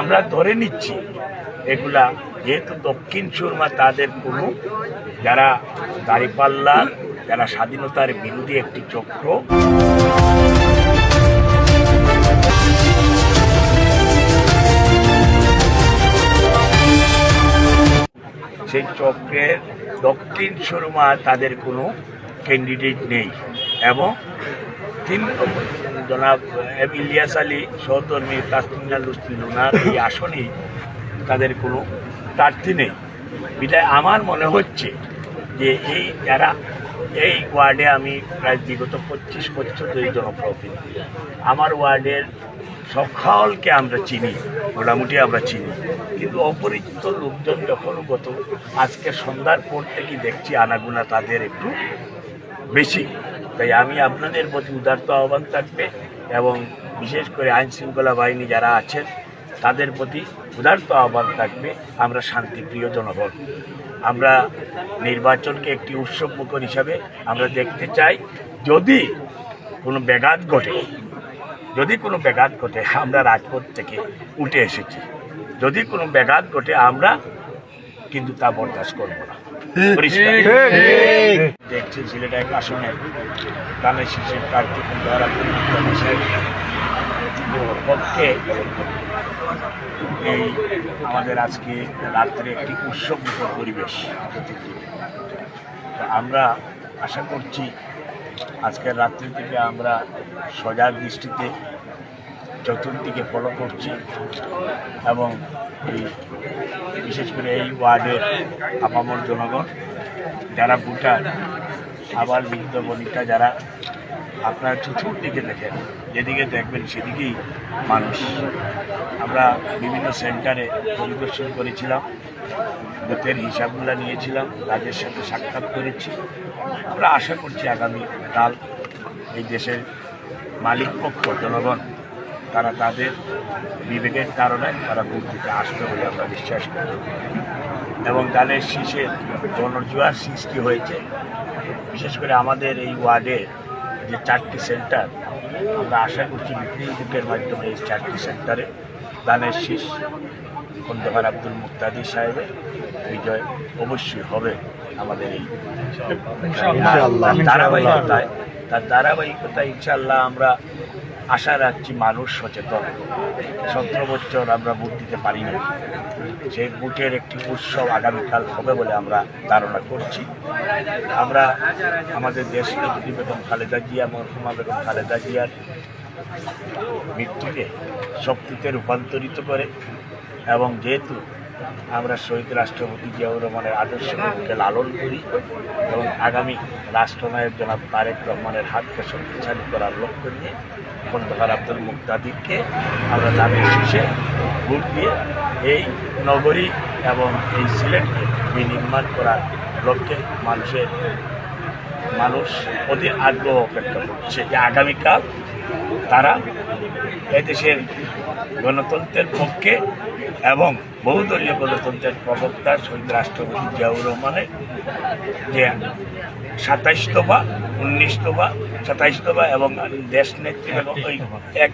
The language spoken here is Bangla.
আমরা ধরে নিচ্ছি এগুলা যেহেতু দক্ষিণ সুরমা তাদের কোনো যারা দাঁড়িপাল্লা যারা স্বাধীনতার বিরোধী একটি চক্র, সেই চক্রের দক্ষিণ সুরমা তাদের কোনো ক্যান্ডিডেট নেই এবং জনাব ইলিয়াস আলী সহধর্মী তাসমিনা লুসি লুনার এই আসনে তাদের কোনো প্রার্থী নেই। বিধায় আমার মনে হচ্ছে যে এই যারা এই ওয়ার্ডে আমি প্রায় বিগত 25 বছর ধরে জনপ্রতিনিধি, আমার ওয়ার্ডের সকলকে আমরা চিনি, মোটামুটি আমরা চিনি, কিন্তু অপরিচিত লোকজন যখন আজকে সন্ধ্যার পর থেকে দেখছি আনাগুনা তাদের একটু বেশি। তাই আমি আপনাদের প্রতি উদারত আহ্বান থাকবে এবং বিশেষ করে আইন শৃঙ্খলা বাহিনী যারা আছেন তাদের প্রতি উদারত আহ্বান থাকবে, আমরা শান্তিপ্রিয় জনগণ, আমরা নির্বাচনকে একটি উৎসবমুখর হিসাবে আমরা দেখতে চাই। যদি কোনো ব্যাঘাত ঘটে আমরা রাজপথ থেকে উঠে এসেছি, যদি কোনো ব্যাঘাত ঘটে আমরা কিন্তু তা বরদাস্ত করব না। দেখছি সিলেট এক আসনে ধানের শীষের প্রার্থী পক্ষে এই আমাদের আজকে রাত্রে একটি উৎসবমুখর পরিবেশ। আমরা আশা করছি আজকের রাত্রি থেকে আমরা সজাগ দৃষ্টিতে চতুর্দিকে ফলো করছি এবং এই বিশেষ করে এই ওয়ার্ডের আপামর জনগণ যারা ভোটার, আবার বৃদ্ধ বনিতা যারা, আপনারা চতুর্দিকে দেখেন, যেদিকে দেখবেন সেদিকেই মানুষ। আমরা বিভিন্ন সেন্টারে পরিদর্শন করেছিলাম, বুথের হিসাবগুলো নিয়েছিলাম, তাদের সাথে সাক্ষাৎ করেছি। আমরা আশা করছি আগামীকাল এই দেশের মালিকপক্ষ জনগণ তারা তাদের বিবেকের কারণে তারা ভোট দিতে আসবে বলে আমরা বিশ্বাস করি এবং ধানের শীষে জনজোয়ার সৃষ্টি হয়েছে। বিশেষ করে আমাদের এই ওয়ার্ডের যে 4টি সেন্টার, আমরা আশা করছি বিপুল ভোটের মাধ্যমে এই 4টি সেন্টারে ধানের শীষ খন্দকার আব্দুল মুক্তাদির সাহেবের বিজয় অবশ্যই হবে। আমাদের এই ধারাবাহিকতায় ইনশাআল্লাহ আমরা আশা রাখছি মানুষ সচেতন। 17 বছর আমরা ভোট দিতে পারি না, সেই ভোটের একটি উৎসব আগামীকাল হবে বলে আমরা ধারণা করছি। আমরা আমাদের দেশনেত্রী বেগম খালেদা জিয়া, মরহুমা বেগম খালেদা জিয়ার মৃত্যুকে শক্তিতে রূপান্তরিত করে এবং যেহেতু আমরা শহীদ রাষ্ট্রপতি জিয়াউর রহমানের আদর্শকে লালন করি এবং আগামী রাষ্ট্রনায়ক জনাব তারেক রহমানের হাতকে শক্তিশালী করার লক্ষ্য নিয়ে খন্দকার আব্দুল মুক্তাদিরকে আমরা ধানের শীষে ভোট দিয়ে এই নগরী এবং এই সিলেটকে বিনির্মাণ করার লক্ষ্যে মানুষ অধীর আগ্রহ অপেক্ষা করছে যে আগামীকাল তারা এদেশের গণতন্ত্রের পক্ষে এবং বহুদলীয় গণতন্ত্রের প্রবক্তা শহীদ রাষ্ট্রপতি জিয়াউর রহমানের যে 27 দফা, 19 দফা, 27 দফা এবং দেশ নেত্রী এবং ওই এক